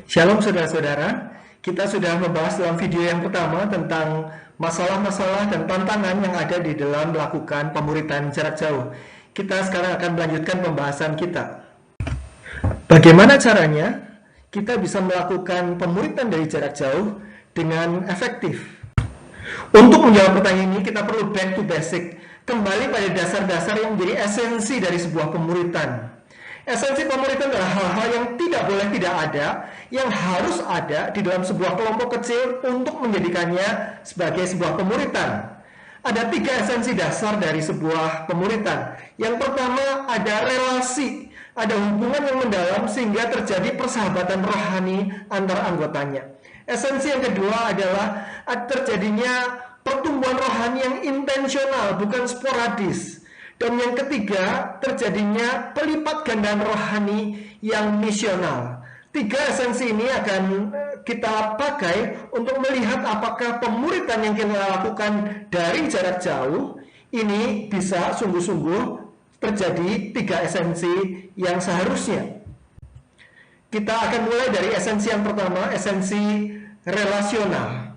Shalom saudara-saudara, kita sudah membahas dalam video yang pertama tentang masalah-masalah dan tantangan yang ada di dalam melakukan pemuritan jarak jauh. Kita sekarang akan melanjutkan pembahasan kita. Bagaimana caranya kita bisa melakukan pemuritan dari jarak jauh dengan efektif? Untuk menjawab pertanyaan ini kita perlu back to basic, kembali pada dasar-dasar yang menjadi esensi dari sebuah pemuritan. Esensi pemuritan adalah hal-hal yang tidak boleh tidak ada, yang harus ada di dalam sebuah kelompok kecil untuk menjadikannya sebagai sebuah pemuritan. Ada 3 esensi dasar dari sebuah pemuritan. Yang pertama, ada relasi, ada hubungan yang mendalam sehingga terjadi persahabatan rohani antar anggotanya. Esensi yang kedua adalah terjadinya pertumbuhan rohani yang intensional, bukan sporadis. Dan yang ketiga, terjadinya pelipat gandaan rohani yang misional. 3 esensi ini akan kita pakai untuk melihat apakah pemuritan yang kita lakukan dari jarak jauh ini bisa sungguh-sungguh terjadi 3 esensi yang seharusnya. Kita akan mulai dari esensi yang pertama, esensi relasional.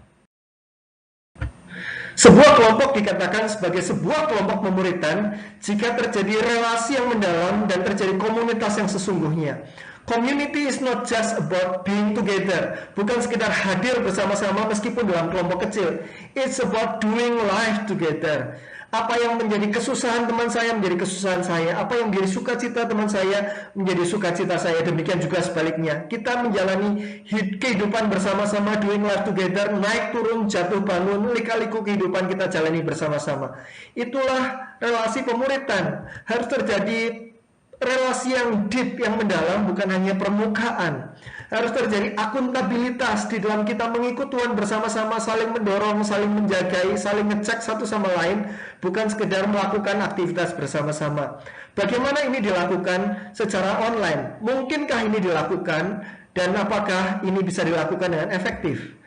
Sebuah kelompok dikatakan sebagai sebuah kelompok pemuritan jika terjadi relasi yang mendalam dan terjadi komunitas yang sesungguhnya. Community is not just about being together, bukan sekedar hadir bersama-sama meskipun dalam kelompok kecil. It's about doing life together. Apa yang menjadi kesusahan teman saya menjadi kesusahan saya, apa yang menjadi sukacita teman saya menjadi sukacita saya, demikian juga sebaliknya. Kita menjalani kehidupan bersama-sama, doing life together, naik turun, jatuh bangun, lika-liku kehidupan kita jalani bersama-sama. Itulah relasi pemuritan. Harus terjadi relasi yang deep, yang mendalam, bukan hanya permukaan. Harus terjadi akuntabilitas di dalam kita mengikut Tuhan bersama-sama, saling mendorong, saling menjagai, saling ngecek satu sama lain, bukan sekedar melakukan aktivitas bersama-sama. Bagaimana ini dilakukan secara online? Mungkinkah ini dilakukan dan apakah ini bisa dilakukan dengan efektif?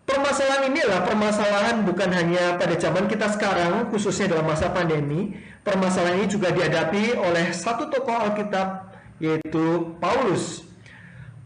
Permasalahan ini adalah permasalahan bukan hanya pada zaman kita sekarang, khususnya dalam masa pandemi. Permasalahan ini juga dihadapi oleh satu tokoh Alkitab, yaitu Paulus.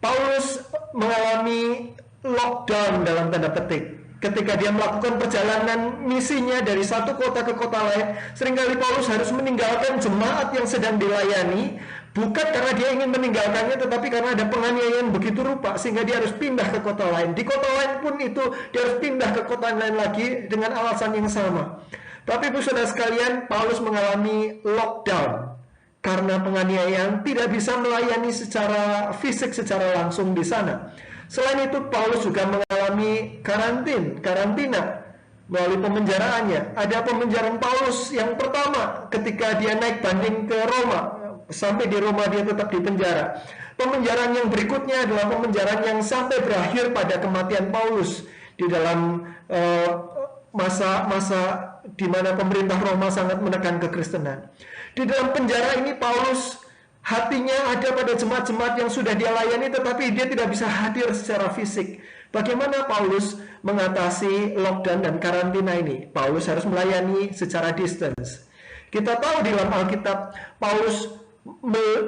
Paulus mengalami lockdown dalam tanda petik. Ketika dia melakukan perjalanan misinya dari satu kota ke kota lain, seringkali Paulus harus meninggalkan jemaat yang sedang dilayani, bukan karena dia ingin meninggalkannya, tetapi karena ada penganiayaan begitu rupa, sehingga dia harus pindah ke kota lain. Di kota lain pun itu, dia harus pindah ke kota lain lagi dengan alasan yang sama. Tapi saudara sekalian, Paulus mengalami lockdown karena penganiayaan, tidak bisa melayani secara fisik, secara langsung di sana. Selain itu, Paulus juga mengalami karantina melalui pemenjaraannya. Ada pemenjaraan Paulus yang pertama ketika dia naik banding ke Roma. Sampai di Roma dia tetap di penjara. Pemenjaraan yang berikutnya adalah pemenjaraan yang sampai berakhir pada kematian Paulus di dalam masa-masa di mana pemerintah Roma sangat menekan kekristenan. Di dalam penjara ini Paulus hatinya ada pada jemaat-jemaat yang sudah dia layani, tetapi dia tidak bisa hadir secara fisik. Bagaimana Paulus mengatasi lockdown dan karantina ini? Paulus harus melayani secara distance. Kita tahu di dalam Alkitab Paulus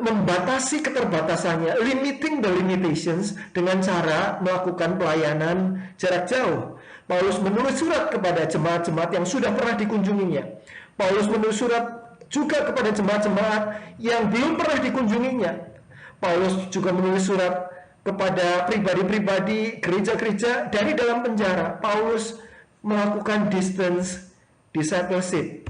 membatasi keterbatasannya, limiting the limitations, dengan cara melakukan pelayanan jarak jauh. Paulus menulis surat kepada jemaat-jemaat yang sudah pernah dikunjunginya. Paulus menulis surat juga kepada jemaat-jemaat yang belum pernah dikunjunginya. Paulus juga menulis surat kepada pribadi-pribadi, gereja-gereja dari dalam penjara. Paulus melakukan distance discipleship.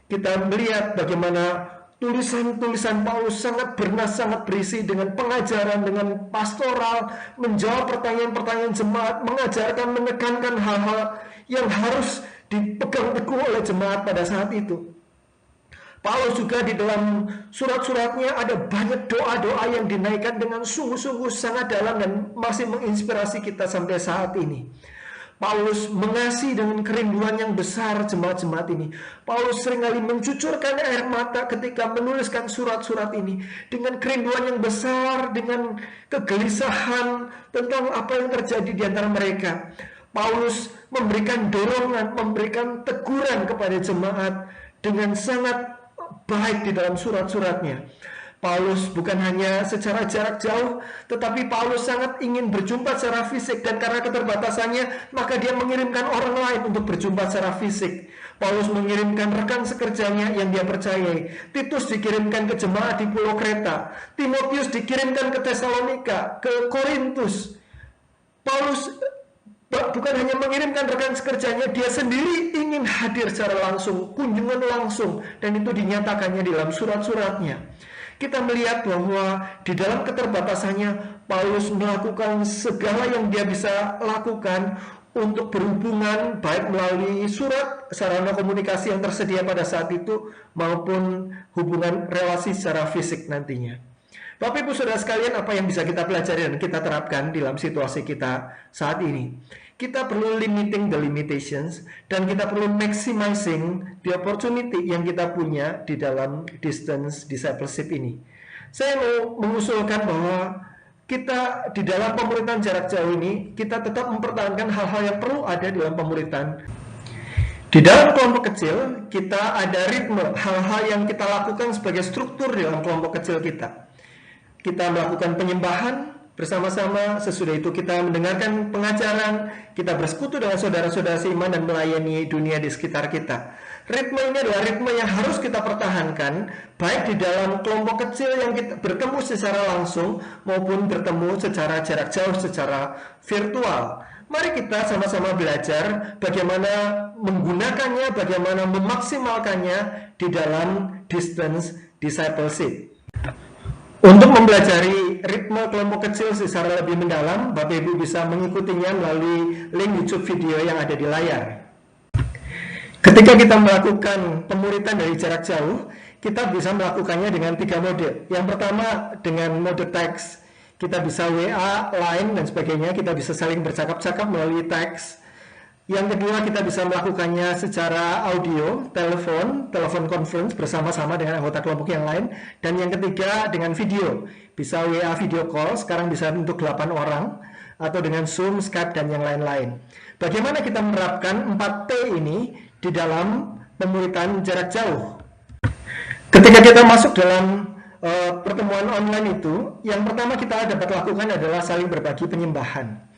Kita melihat bagaimana tulisan-tulisan Paulus sangat bernas, sangat berisi dengan pengajaran, dengan pastoral, menjawab pertanyaan-pertanyaan jemaat, mengajarkan, menekankan hal-hal yang harus dipegang teguh oleh jemaat pada saat itu. Paulus juga di dalam surat-suratnya ada banyak doa-doa yang dinaikkan dengan sungguh-sungguh sangat dalam dan masih menginspirasi kita sampai saat ini. Paulus mengasihi dengan kerinduan yang besar jemaat-jemaat ini. Paulus seringkali mencucurkan air mata ketika menuliskan surat-surat ini dengan kerinduan yang besar, dengan kegelisahan tentang apa yang terjadi di antara mereka. Paulus memberikan dorongan, memberikan teguran kepada jemaat dengan sangat baik di dalam surat-suratnya. Paulus bukan hanya secara jarak jauh, tetapi Paulus sangat ingin berjumpa secara fisik, dan karena keterbatasannya, maka dia mengirimkan orang lain untuk berjumpa secara fisik. Paulus mengirimkan rekan sekerjanya yang dia percayai. Titus dikirimkan ke jemaat di Pulau Kreta. Timotius dikirimkan ke Tesalonika, ke Korintus. Paulus bukan hanya mengirimkan rekan sekerjanya, dia sendiri ingin hadir secara langsung, kunjungan langsung, dan itu dinyatakannya di dalam surat-suratnya. Kita melihat bahwa di dalam keterbatasannya, Paulus melakukan segala yang dia bisa lakukan untuk berhubungan, baik melalui surat, sarana komunikasi yang tersedia pada saat itu, maupun hubungan relasi secara fisik nantinya. Bapak Ibu Saudara sekalian, apa yang bisa kita pelajari dan kita terapkan dalam situasi kita saat ini? Kita perlu limiting the limitations, dan kita perlu maximizing the opportunity yang kita punya di dalam distance discipleship ini. Saya mau mengusulkan bahwa kita di dalam pemuritan jarak jauh ini, kita tetap mempertahankan hal-hal yang perlu ada dalam pemuritan. Di dalam kelompok kecil, kita ada ritme, hal-hal yang kita lakukan sebagai struktur dalam kelompok kecil kita. Kita melakukan penyembahan bersama-sama, sesudah itu kita mendengarkan pengajaran, kita bersekutu dengan saudara-saudara seiman dan melayani dunia di sekitar kita. Ritme ini adalah ritme yang harus kita pertahankan, baik di dalam kelompok kecil yang kita bertemu secara langsung maupun bertemu secara jarak jauh, secara virtual. Mari kita sama-sama belajar bagaimana menggunakannya, bagaimana memaksimalkannya di dalam distance discipleship. Untuk mempelajari ritme kelompok kecil secara lebih mendalam, Bapak Ibu bisa mengikutinya melalui link YouTube video yang ada di layar. Ketika kita melakukan pemuritan dari jarak jauh, kita bisa melakukannya dengan 3 mode. Yang pertama dengan mode teks. Kita bisa WA, Line, dan sebagainya. Kita bisa saling bercakap-cakap melalui teks. Yang kedua, kita bisa melakukannya secara audio, telepon conference bersama-sama dengan anggota kelompok yang lain. Dan yang ketiga, dengan video. Bisa WA video call, sekarang bisa untuk 8 orang, atau dengan Zoom, Skype, dan yang lain-lain. Bagaimana kita menerapkan 4T ini di dalam pemuritan jarak jauh? Ketika kita masuk dalam pertemuan online itu, yang pertama kita dapat lakukan adalah saling berbagi penyembahan.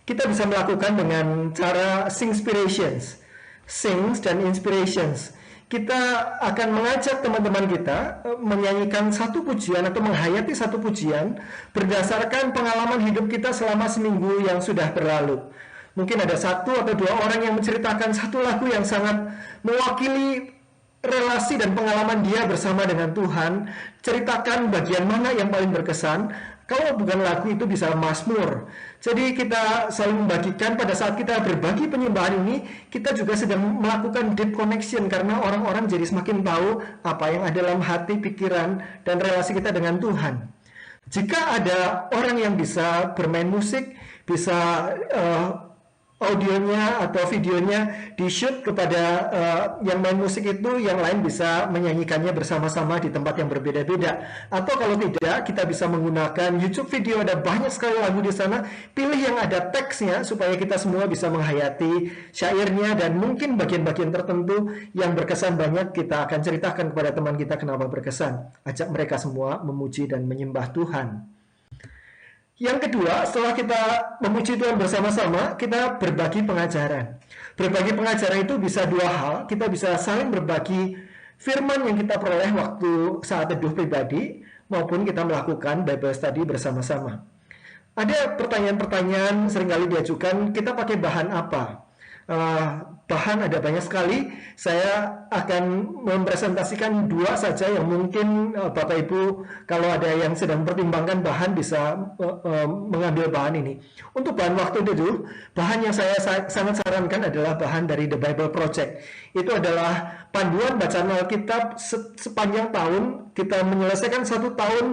Kita bisa melakukan dengan cara singspirations, sings dan inspirations. Kita akan mengajak teman-teman kita menyanyikan satu pujian atau menghayati satu pujian berdasarkan pengalaman hidup kita selama seminggu yang sudah berlalu. Mungkin ada 1 atau 2 orang yang menceritakan satu lagu yang sangat mewakili relasi dan pengalaman dia bersama dengan Tuhan. Ceritakan bagian mana yang paling berkesan. Kalau bukan lagu, itu bisa Mazmur. Jadi kita selalu membagikan pada saat kita berbagi penyembahan ini, kita juga sedang melakukan deep connection, karena orang-orang jadi semakin tahu apa yang ada dalam hati, pikiran, dan relasi kita dengan Tuhan. Jika ada orang yang bisa bermain musik, bisa audionya atau videonya di-shoot kepada yang main musik itu, yang lain bisa menyanyikannya bersama-sama di tempat yang berbeda-beda. Atau kalau tidak, kita bisa menggunakan YouTube video, ada banyak sekali lagu di sana. Pilih yang ada teksnya supaya kita semua bisa menghayati syairnya, dan mungkin bagian-bagian tertentu yang berkesan banyak kita akan ceritakan kepada teman kita kenapa berkesan. Ajak mereka semua memuji dan menyembah Tuhan. Yang kedua, setelah kita memuji Tuhan bersama-sama, kita berbagi pengajaran. Berbagi pengajaran itu bisa 2 hal. Kita bisa saling berbagi firman yang kita peroleh waktu saat teduh pribadi, maupun kita melakukan Bible study bersama-sama. Ada pertanyaan-pertanyaan seringkali diajukan, kita pakai bahan apa? Bahan ada banyak sekali. Saya akan mempresentasikan 2 saja yang mungkin Bapak Ibu kalau ada yang sedang mempertimbangkan bahan bisa mengambil bahan ini. Untuk bahan waktu itu, bahan yang saya sangat sarankan adalah bahan dari The Bible Project. Itu adalah panduan bacaan Alkitab sepanjang tahun. Kita menyelesaikan 1 tahun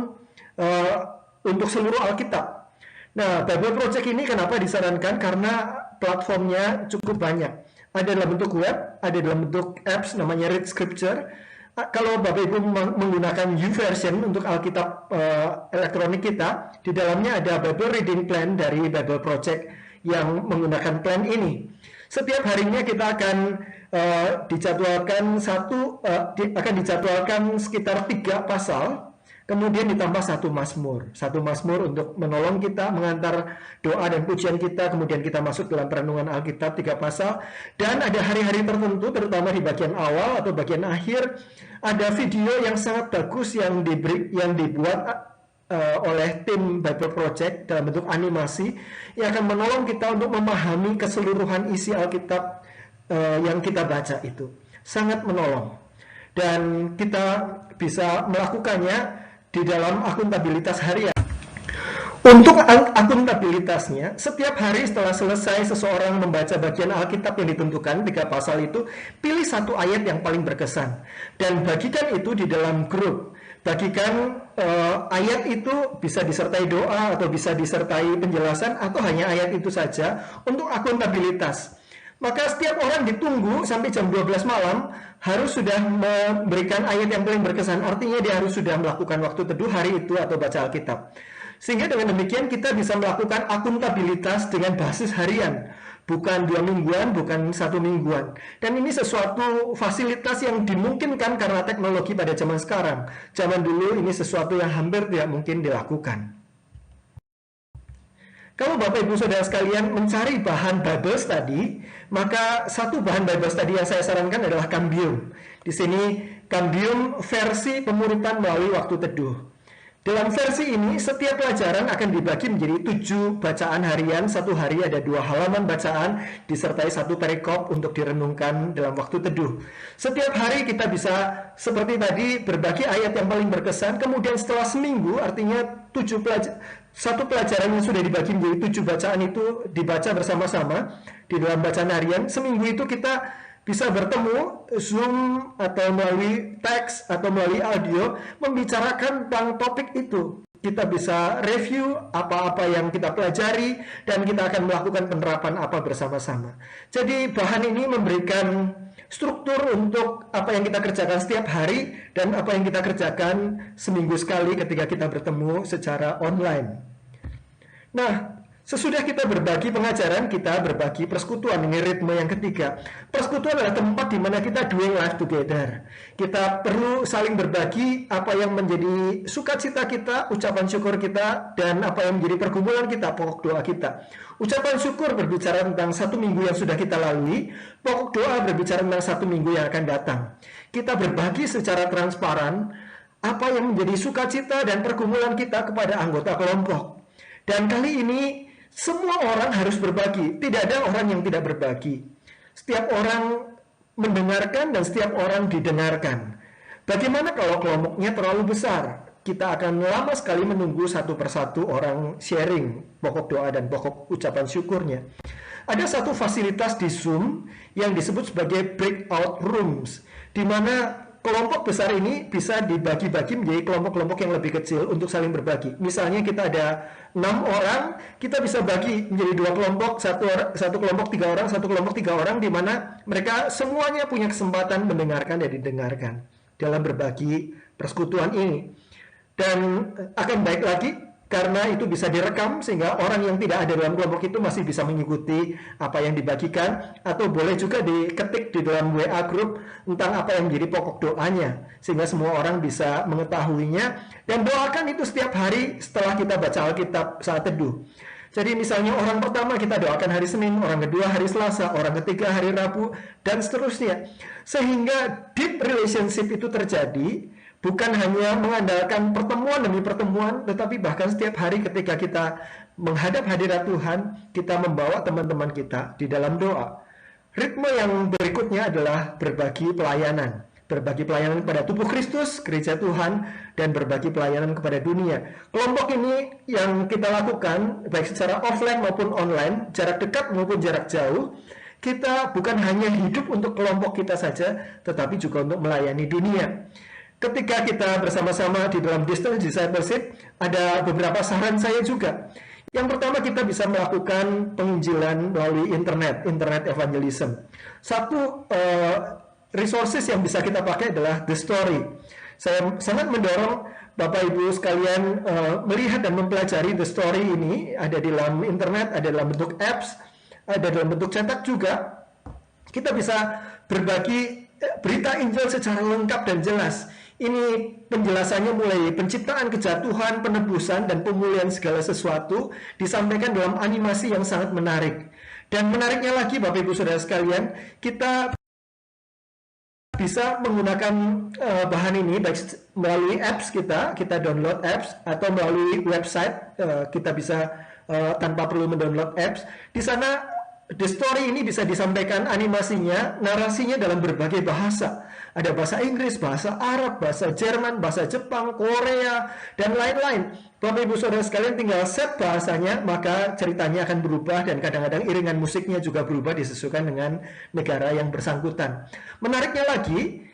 untuk seluruh Alkitab. Nah, Bible Project ini kenapa disarankan? Karena platformnya cukup banyak. Ada dalam bentuk web, ada dalam bentuk apps namanya Read Scripture. Kalau Bapak Ibu menggunakan YouVersion untuk Alkitab elektronik kita, di dalamnya ada Bible Reading Plan dari Bible Project yang menggunakan plan ini. Setiap harinya kita akan dijadwalkan sekitar 3 pasal, kemudian ditambah satu Mazmur untuk menolong kita mengantar doa dan pujian kita, kemudian kita masuk dalam perenungan Alkitab 3 pasal, dan ada hari-hari tertentu, terutama di bagian awal atau bagian akhir, ada video yang sangat bagus yang dibuat oleh tim Bible Project dalam bentuk animasi yang akan menolong kita untuk memahami keseluruhan isi Alkitab yang kita baca itu. Sangat menolong. Dan kita bisa melakukannya di dalam akuntabilitas harian. Untuk akuntabilitasnya, setiap hari setelah selesai seseorang membaca bagian Alkitab yang ditentukan, 3 pasal itu, pilih satu ayat yang paling berkesan. Dan bagikan itu di dalam grup. Bagikan ayat itu bisa disertai doa atau bisa disertai penjelasan atau hanya ayat itu saja untuk akuntabilitas. Maka setiap orang ditunggu sampai jam 12 malam harus sudah memberikan ayat yang paling berkesan. Artinya dia harus sudah melakukan waktu teduh hari itu atau baca Alkitab. Sehingga dengan demikian kita bisa melakukan akuntabilitas dengan basis harian. Bukan 2 mingguan, bukan 1 mingguan. Dan ini sesuatu fasilitas yang dimungkinkan karena teknologi pada zaman sekarang. Zaman dulu ini sesuatu yang hampir tidak mungkin dilakukan. Kalau Bapak Ibu Saudara sekalian mencari bahan Bible Study, maka satu bahan Bible Study yang saya sarankan adalah Cambium. Di sini Cambium versi pemuritan melalui waktu teduh. Dalam versi ini, setiap pelajaran akan dibagi menjadi 7 bacaan harian. Satu hari ada 2 halaman bacaan, disertai 1 perikop untuk direnungkan dalam waktu teduh. Setiap hari kita bisa, seperti tadi, berbagi ayat yang paling berkesan. Kemudian setelah seminggu, artinya 1 pelajaran yang sudah dibagi menjadi 7 bacaan itu dibaca bersama-sama di dalam bacaan harian. Seminggu itu kita bisa bertemu Zoom atau melalui teks atau melalui audio membicarakan tentang topik itu. Kita bisa review apa-apa yang kita pelajari dan kita akan melakukan penerapan apa bersama-sama. Jadi bahan ini memberikan struktur untuk apa yang kita kerjakan setiap hari dan apa yang kita kerjakan seminggu sekali ketika kita bertemu secara online. Nah, sesudah kita berbagi pengajaran, kita berbagi persekutuan. Ini ritme yang ketiga. Persekutuan adalah tempat di mana kita doing life together. Kita perlu saling berbagi apa yang menjadi sukacita kita, ucapan syukur kita, dan apa yang menjadi pergumulan kita, pokok doa kita. Ucapan syukur berbicara tentang 1 minggu yang sudah kita lalui, pokok doa berbicara tentang 1 minggu yang akan datang. Kita berbagi secara transparan apa yang menjadi sukacita dan pergumulan kita kepada anggota kelompok. Dan kali ini semua orang harus berbagi, tidak ada orang yang tidak berbagi. Setiap orang mendengarkan dan setiap orang didengarkan. Bagaimana kalau kelompoknya terlalu besar? Kita akan lama sekali menunggu satu persatu orang sharing pokok doa dan pokok ucapan syukurnya. Ada satu fasilitas di Zoom yang disebut sebagai breakout rooms, di mana kelompok besar ini bisa dibagi-bagi menjadi kelompok-kelompok yang lebih kecil untuk saling berbagi. Misalnya kita ada 6 orang, kita bisa bagi menjadi 2 kelompok, satu kelompok 3 orang, satu kelompok 3 orang, di mana mereka semuanya punya kesempatan mendengarkan dan didengarkan dalam berbagi persekutuan ini. Dan akan baik lagi karena itu bisa direkam sehingga orang yang tidak ada dalam kelompok itu masih bisa mengikuti apa yang dibagikan, atau boleh juga diketik di dalam WA group tentang apa yang menjadi pokok doanya sehingga semua orang bisa mengetahuinya, dan doakan itu setiap hari setelah kita baca Alkitab saat teduh. Jadi misalnya orang pertama kita doakan hari Senin, orang kedua hari Selasa, orang ketiga hari Rabu, dan seterusnya, sehingga deep relationship itu terjadi. Bukan hanya mengandalkan pertemuan demi pertemuan, tetapi bahkan setiap hari ketika kita menghadap hadirat Tuhan, kita membawa teman-teman kita di dalam doa. Ritme yang berikutnya adalah berbagi pelayanan. Berbagi pelayanan kepada tubuh Kristus, gereja Tuhan, dan berbagi pelayanan kepada dunia. Kelompok ini yang kita lakukan, baik secara offline maupun online, jarak dekat maupun jarak jauh, kita bukan hanya hidup untuk kelompok kita saja, tetapi juga untuk melayani dunia. Ketika kita bersama-sama di dalam distance discipleship, ada beberapa saran saya juga. Yang pertama, kita bisa melakukan penginjilan melalui internet evangelism. Satu resources yang bisa kita pakai adalah The Story. Saya sangat mendorong Bapak Ibu sekalian melihat dan mempelajari The Story ini, ada di dalam internet, ada dalam bentuk apps, ada dalam bentuk cetak juga. Kita bisa berbagi berita Injil secara lengkap dan jelas. Ini penjelasannya mulai penciptaan, kejatuhan, penebusan, dan pemulihan segala sesuatu disampaikan dalam animasi yang sangat menarik. Dan menariknya lagi Bapak Ibu Saudara sekalian, kita bisa menggunakan bahan ini baik melalui apps kita download apps, atau melalui website kita bisa tanpa perlu mendownload apps. Di sana The Story ini bisa disampaikan animasinya, narasinya dalam berbagai bahasa. Ada bahasa Inggris, bahasa Arab, bahasa Jerman, bahasa Jepang, Korea, dan lain-lain. Bapak Ibu Saudara sekalian tinggal set bahasanya, maka ceritanya akan berubah, dan kadang-kadang iringan musiknya juga berubah disesuaikan dengan negara yang bersangkutan. Menariknya lagi,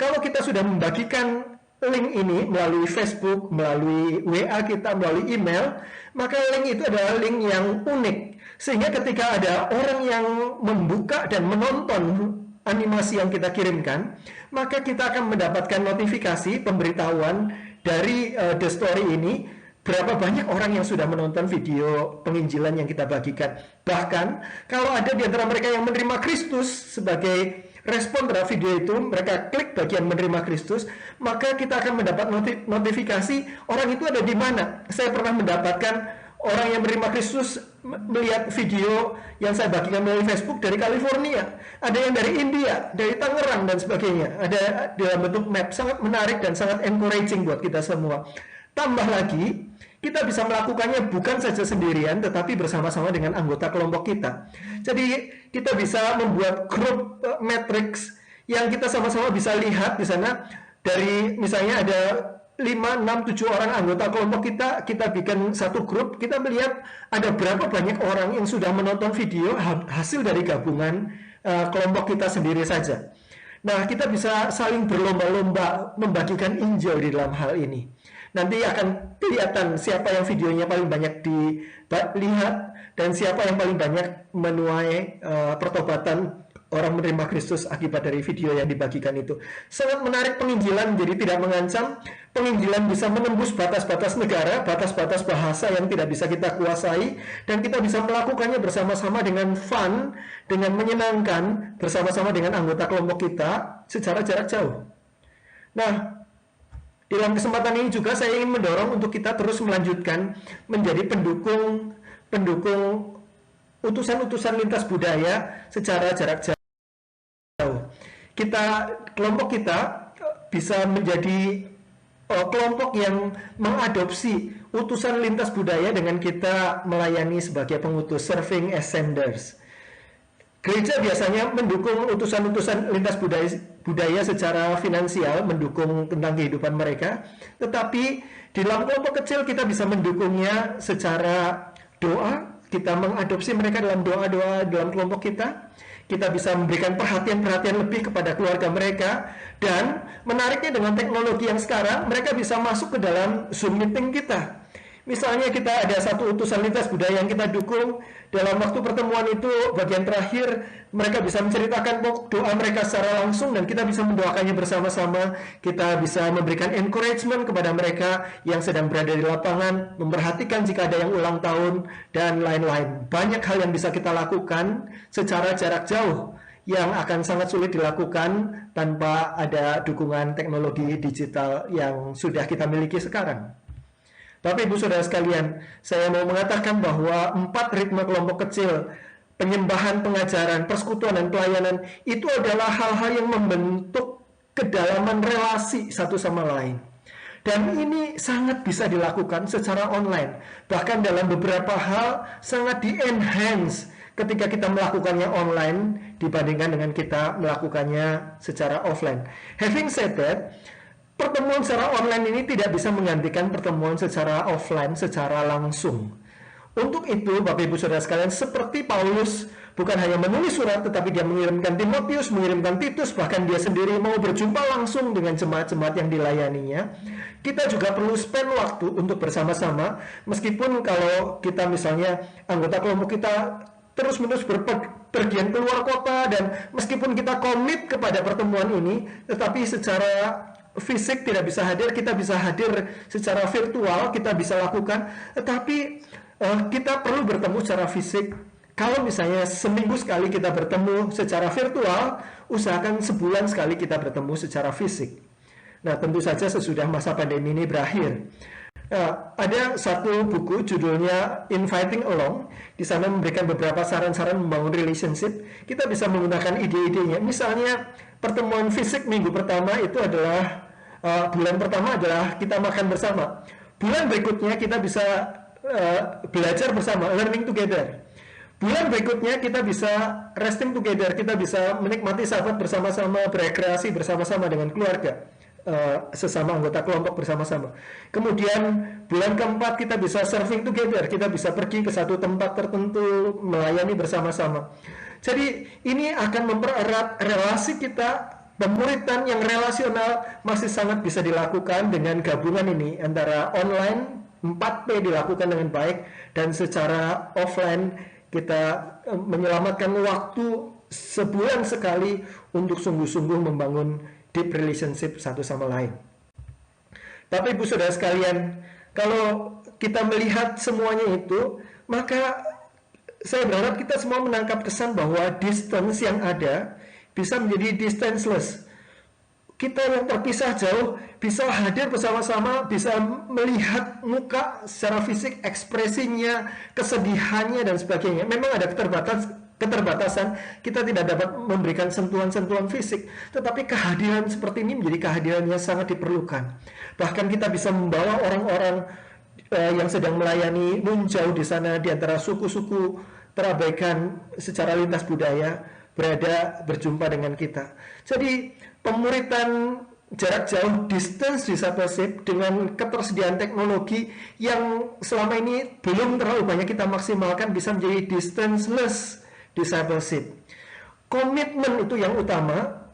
kalau kita sudah membagikan link ini melalui Facebook, melalui WA kita, melalui email, maka link itu adalah link yang unik. Sehingga ketika ada orang yang membuka dan menonton animasi yang kita kirimkan, maka kita akan mendapatkan notifikasi pemberitahuan dari The Story ini, berapa banyak orang yang sudah menonton video penginjilan yang kita bagikan. Bahkan kalau ada di antara mereka yang menerima Kristus, sebagai respon terhadap video itu, mereka klik bagian menerima Kristus, maka kita akan mendapat notifikasi orang itu ada di mana. Saya pernah mendapatkan orang yang menerima Kristus melihat video yang saya bagikan melalui Facebook dari California, ada yang dari India, dari Tangerang, dan sebagainya. Ada dalam bentuk map, sangat menarik dan sangat encouraging buat kita semua. Tambah lagi, kita bisa melakukannya bukan saja sendirian, tetapi bersama-sama dengan anggota kelompok kita. Jadi kita bisa membuat grup matrix yang kita sama-sama bisa lihat di sana. Dari misalnya ada 5, 6, 7 orang anggota kelompok kita bikin satu grup, kita melihat ada berapa banyak orang yang sudah menonton video hasil dari gabungan kelompok kita sendiri saja. Nah, kita bisa saling berlomba-lomba membagikan Injil di dalam hal ini. Nanti akan kelihatan siapa yang videonya paling banyak dilihat dan siapa yang paling banyak menuai pertobatan orang menerima Kristus akibat dari video yang dibagikan itu. Sangat menarik penginjilan, jadi tidak mengancam. Penginjilan bisa menembus batas-batas negara, batas-batas bahasa yang tidak bisa kita kuasai, dan kita bisa melakukannya bersama-sama dengan fun, dengan menyenangkan, bersama-sama dengan anggota kelompok kita secara jarak jauh. Nah, dalam kesempatan ini juga saya ingin mendorong untuk kita terus melanjutkan menjadi pendukung utusan-utusan lintas budaya secara jarak jauh. Kelompok kita bisa menjadi kelompok yang mengadopsi utusan lintas budaya dengan kita melayani sebagai pengutus, serving as senders. Gereja biasanya mendukung utusan-utusan lintas budaya secara finansial, mendukung tentang kehidupan mereka. Tetapi di dalam kelompok kecil kita bisa mendukungnya secara doa. Kita mengadopsi mereka dalam doa-doa dalam kelompok kita. Kita bisa memberikan perhatian-perhatian lebih kepada keluarga mereka. Dan menariknya dengan teknologi yang sekarang, mereka bisa masuk ke dalam Zoom meeting kita. Misalnya kita ada satu utusan lintas budaya yang kita dukung, dalam waktu pertemuan itu bagian terakhir mereka bisa menceritakan doa mereka secara langsung dan kita bisa mendoakannya bersama-sama. Kita bisa memberikan encouragement kepada mereka yang sedang berada di lapangan, memperhatikan jika ada yang ulang tahun dan lain-lain. Banyak hal yang bisa kita lakukan secara jarak jauh yang akan sangat sulit dilakukan tanpa ada dukungan teknologi digital yang sudah kita miliki sekarang. Bapak Ibu Saudara sekalian, saya mau mengatakan bahwa 4 ritme kelompok kecil, penyembahan, pengajaran, persekutuan, dan pelayanan itu adalah hal-hal yang membentuk kedalaman relasi satu sama lain. Dan ini sangat bisa dilakukan secara online. Bahkan dalam beberapa hal sangat di-enhance ketika kita melakukannya online dibandingkan dengan kita melakukannya secara offline. Having said that, pertemuan secara online ini tidak bisa menggantikan pertemuan secara offline, secara langsung. Untuk itu, Bapak Ibu Saudara sekalian, seperti Paulus bukan hanya menulis surat, tetapi dia mengirimkan Timotius, mengirimkan Titus, bahkan dia sendiri mau berjumpa langsung dengan jemaat-jemaat yang dilayaninya. Kita juga perlu spend waktu untuk bersama-sama, meskipun kalau kita misalnya anggota kelompok kita terus-menerus berpergian keluar kota, dan meskipun kita komit kepada pertemuan ini, tetapi secara fisik tidak bisa hadir, kita bisa hadir secara virtual, kita bisa lakukan, tetapi kita perlu bertemu secara fisik. Kalau misalnya seminggu sekali kita bertemu secara virtual, usahakan sebulan sekali kita bertemu secara fisik. Nah, tentu saja sesudah masa pandemi ini berakhir. Ada satu buku judulnya Inviting Along. Di sana memberikan beberapa saran-saran membangun relationship. Kita bisa menggunakan ide-idenya. Misalnya pertemuan fisik minggu pertama itu adalah bulan pertama adalah kita makan bersama. Bulan berikutnya kita bisa belajar bersama, learning together. Bulan berikutnya kita bisa resting together, kita bisa menikmati sahabat bersama-sama, berekreasi bersama-sama dengan keluarga, sesama anggota kelompok bersama-sama. Kemudian bulan keempat kita bisa surfing together, kita bisa pergi ke satu tempat tertentu, melayani bersama-sama. Jadi ini akan mempererat relasi kita. Pemuritan yang relasional masih sangat bisa dilakukan dengan gabungan ini antara online 4P dilakukan dengan baik dan secara offline kita menyelamatkan waktu sebulan sekali untuk sungguh-sungguh membangun deep relationship satu sama lain. Tapi Ibu Saudara sekalian, kalau kita melihat semuanya itu, maka saya berharap kita semua menangkap kesan bahwa distance yang ada bisa menjadi distanceless. Kita yang terpisah jauh bisa hadir bersama-sama, bisa melihat muka secara fisik, ekspresinya, kesedihannya dan sebagainya. Memang ada keterbatasan, kita tidak dapat memberikan sentuhan-sentuhan fisik, tetapi kehadiran seperti ini menjadi kehadiran yang sangat diperlukan. Bahkan kita bisa membawa orang-orang yang sedang melayani nun jauh di sana, di antara suku-suku terabaikan secara lintas budaya, berjumpa dengan kita. Jadi pemuritan jarak jauh, distance discipleship, dengan ketersediaan teknologi yang selama ini belum terlalu banyak kita maksimalkan, bisa menjadi distanceless discipleship. Komitmen itu yang utama,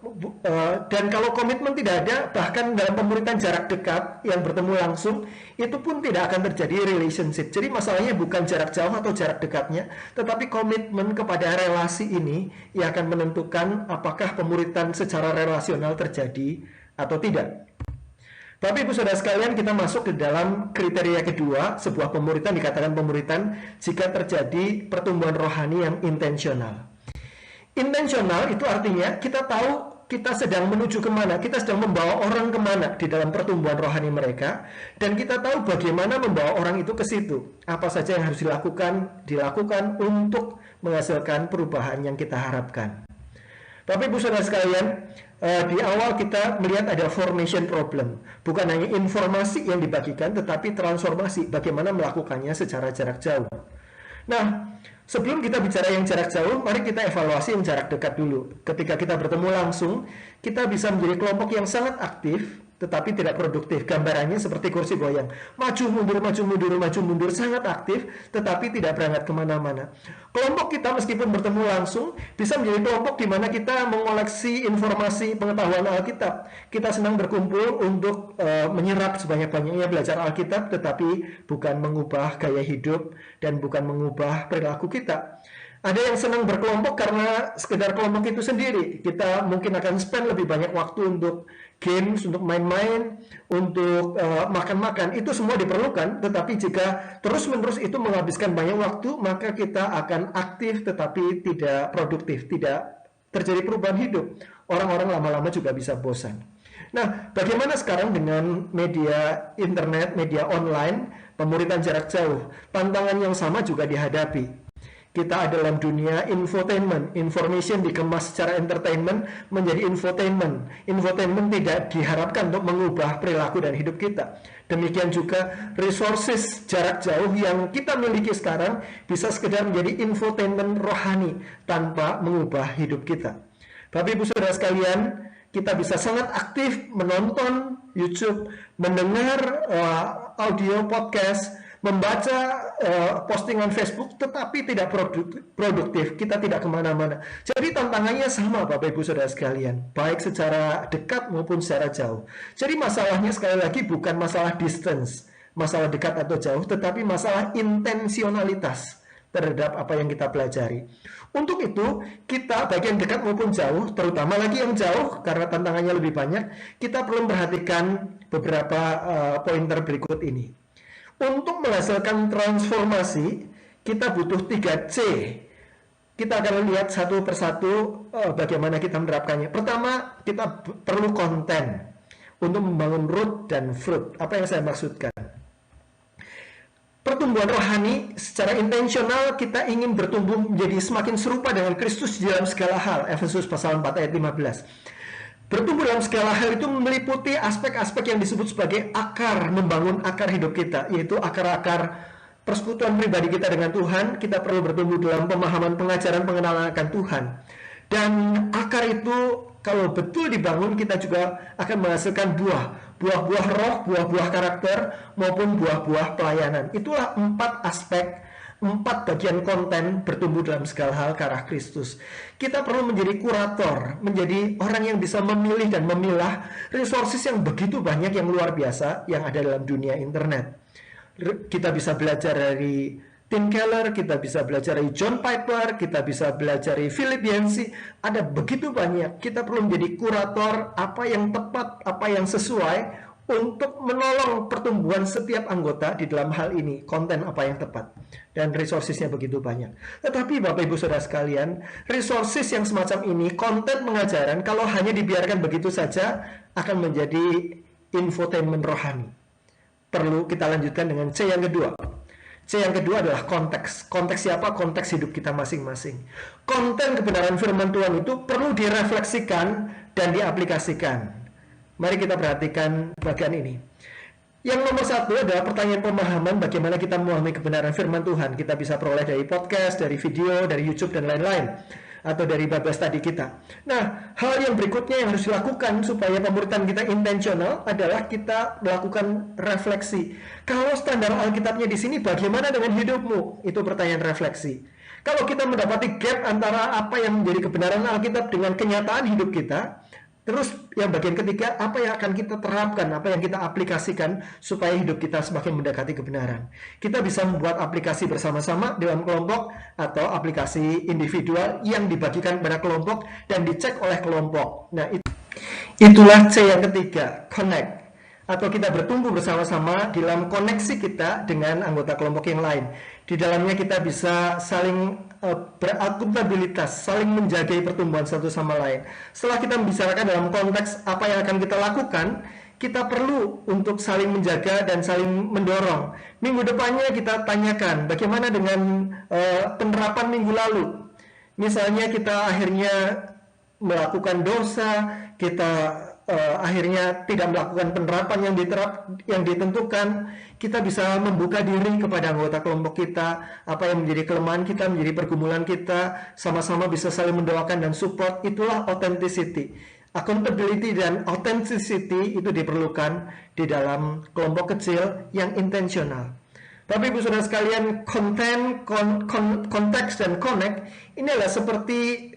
dan kalau komitmen tidak ada, bahkan dalam pemuritan jarak dekat yang bertemu langsung, itu pun tidak akan terjadi relationship. Jadi masalahnya bukan jarak jauh atau jarak dekatnya, tetapi komitmen kepada relasi ini yang akan menentukan apakah pemuritan secara relasional terjadi atau tidak. Tapi Ibu Saudara sekalian, kita masuk ke dalam kriteria kedua. Sebuah pemuritan dikatakan pemuritan jika terjadi pertumbuhan rohani yang intensional. Intensional itu artinya kita tahu kita sedang menuju kemana, kita sedang membawa orang kemana di dalam pertumbuhan rohani mereka, dan kita tahu bagaimana membawa orang itu ke situ. Apa saja yang harus dilakukan untuk menghasilkan perubahan yang kita harapkan. Tapi Ibu Saudara sekalian, di awal kita melihat ada formation problem. Bukan hanya informasi yang dibagikan, tetapi transformasi, bagaimana melakukannya secara jarak jauh. Nah, sebelum kita bicara yang jarak jauh, mari kita evaluasi yang jarak dekat dulu. Ketika kita bertemu langsung, kita bisa menjadi kelompok yang sangat aktif, tetapi tidak produktif. Gambarannya seperti kursi goyang. Maju mundur, maju mundur, maju mundur, sangat aktif, tetapi tidak berangkat kemana-mana. Kelompok kita meskipun bertemu langsung, bisa menjadi kelompok di mana kita mengoleksi informasi pengetahuan Alkitab. Kita senang berkumpul untuk menyerap sebanyak-banyaknya belajar Alkitab, tetapi bukan mengubah gaya hidup dan bukan mengubah perilaku kita. Ada yang senang berkelompok karena sekedar kelompok itu sendiri. Kita mungkin akan spend lebih banyak waktu untuk games, untuk main-main, untuk makan-makan. Itu semua diperlukan, tetapi jika terus-menerus itu menghabiskan banyak waktu, maka kita akan aktif tetapi tidak produktif, tidak terjadi perubahan hidup. Orang-orang lama-lama juga bisa bosan. Nah, bagaimana sekarang dengan media internet, media online, pemuritan jarak jauh? Tantangan yang sama juga dihadapi. Kita ada dalam dunia infotainment. Information dikemas secara entertainment menjadi infotainment. Infotainment tidak diharapkan untuk mengubah perilaku dan hidup kita. Demikian juga resources jarak jauh yang kita miliki sekarang bisa sekedar menjadi infotainment rohani tanpa mengubah hidup kita. Tapi Ibu Saudara sekalian, kita bisa sangat aktif menonton YouTube, mendengar audio podcast, membaca postingan Facebook, tetapi tidak produktif. Kita tidak kemana-mana. Jadi tantangannya sama Bapak Ibu Saudara sekalian, baik secara dekat maupun secara jauh. Jadi masalahnya sekali lagi bukan masalah distance, masalah dekat atau jauh, tetapi masalah intensionalitas terhadap apa yang kita pelajari. Untuk itu, kita bagian dekat maupun jauh, terutama lagi yang jauh karena tantangannya lebih banyak, kita perlu memperhatikan beberapa pointer berikut ini. Untuk menghasilkan transformasi, kita butuh 3C. Kita akan lihat satu persatu bagaimana kita menerapkannya. Pertama, kita perlu konten untuk membangun root dan fruit. Apa yang saya maksudkan? Pertumbuhan rohani secara intensional kita ingin bertumbuh menjadi semakin serupa dengan Kristus dalam segala hal. Efesus pasal 4 ayat 15. Bertumbuh dalam segala hal itu meliputi aspek-aspek yang disebut sebagai akar, membangun akar hidup kita, yaitu akar-akar persekutuan pribadi kita dengan Tuhan. Kita perlu bertumbuh dalam pemahaman, pengajaran, pengenalan akan Tuhan. Dan akar itu kalau betul dibangun, kita juga akan menghasilkan buah-buah roh, buah-buah karakter, maupun buah-buah pelayanan. Itulah 4 aspek, 4 bagian konten bertumbuh dalam segala hal ke arah Kristus. Kita perlu menjadi kurator, menjadi orang yang bisa memilih dan memilah resources yang begitu banyak, yang luar biasa, yang ada dalam dunia internet. Kita bisa belajar dari Tim Keller, kita bisa belajar dari John Piper, kita bisa belajar dari Philip Yancey. Ada begitu banyak. Kita perlu menjadi kurator apa yang tepat, apa yang sesuai untuk menolong pertumbuhan setiap anggota di dalam hal ini. Konten apa yang tepat. Dan resourcesnya begitu banyak. Tetapi Bapak Ibu Saudara sekalian, resources yang semacam ini, konten pengajaran, kalau hanya dibiarkan begitu saja, akan menjadi infotainment rohani. Perlu kita lanjutkan dengan C yang kedua. C yang kedua adalah konteks. Konteks siapa? Konteks hidup kita masing-masing. Konten kebenaran firman Tuhan itu perlu direfleksikan dan diaplikasikan. Mari kita perhatikan bagian ini. Yang nomor 1 adalah pertanyaan pemahaman bagaimana kita memahami kebenaran firman Tuhan. Kita bisa peroleh dari podcast, dari video, dari YouTube, dan lain-lain. Atau dari Bible study kita. Nah, hal yang berikutnya yang harus dilakukan supaya pemuritan kita intensional adalah kita melakukan refleksi. Kalau standar Alkitabnya di sini, bagaimana dengan hidupmu? Itu pertanyaan refleksi. Kalau kita mendapati gap antara apa yang menjadi kebenaran Alkitab dengan kenyataan hidup kita, terus yang bagian ketiga, apa yang akan kita terapkan, apa yang kita aplikasikan supaya hidup kita semakin mendekati kebenaran. Kita bisa membuat aplikasi bersama-sama dalam kelompok atau aplikasi individual yang dibagikan pada kelompok dan dicek oleh kelompok. Nah, itulah C yang ketiga, connect. Atau kita bertumbuh bersama-sama dalam koneksi kita dengan anggota kelompok yang lain. Di dalamnya kita bisa saling berakuntabilitas, saling menjaga pertumbuhan satu sama lain. Setelah kita membicarakan dalam konteks apa yang akan kita lakukan, kita perlu untuk saling menjaga dan saling mendorong. Minggu depannya kita tanyakan bagaimana dengan penerapan minggu lalu. Misalnya kita akhirnya melakukan dosa, kita akhirnya tidak melakukan penerapan yang ditentukan, kita bisa membuka diri kepada anggota kelompok kita, apa yang menjadi kelemahan kita, menjadi pergumulan kita, sama-sama bisa saling mendoakan dan support. Itulah authenticity. Accountability dan authenticity itu diperlukan di dalam kelompok kecil yang intensional. Tapi Ibu Saudara sekalian, konten, konteks dan connect ini adalah seperti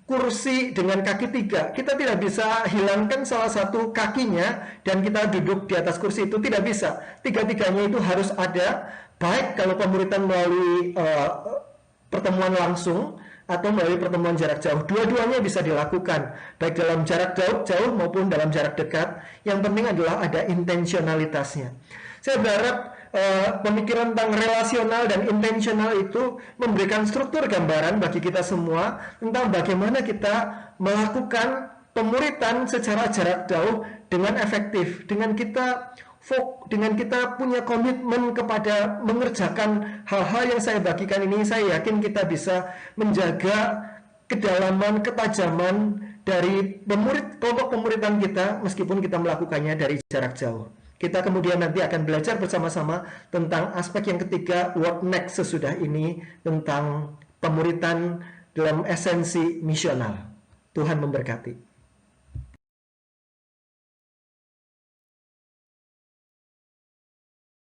kursi dengan kaki 3. Kita tidak bisa hilangkan salah satu kakinya dan kita duduk di atas kursi itu, tidak bisa. Tiga-tiganya itu harus ada, baik kalau pemuritan melalui pertemuan langsung atau melalui pertemuan jarak jauh. Dua-duanya bisa dilakukan, baik dalam jarak jauh maupun dalam jarak dekat. Yang penting adalah ada intensionalitasnya. Saya berharap pemikiran tentang relasional dan intensional itu memberikan struktur gambaran bagi kita semua tentang bagaimana kita melakukan pemuritan secara jarak jauh dengan efektif, dengan kita punya komitmen kepada mengerjakan hal-hal yang saya bagikan ini. Saya yakin kita bisa menjaga kedalaman, ketajaman dari kelompok pemuritan kita meskipun kita melakukannya dari jarak jauh. Kita kemudian nanti akan belajar bersama-sama tentang aspek yang ketiga, what next sesudah ini, tentang pemuritan dalam esensi misional. Tuhan memberkati.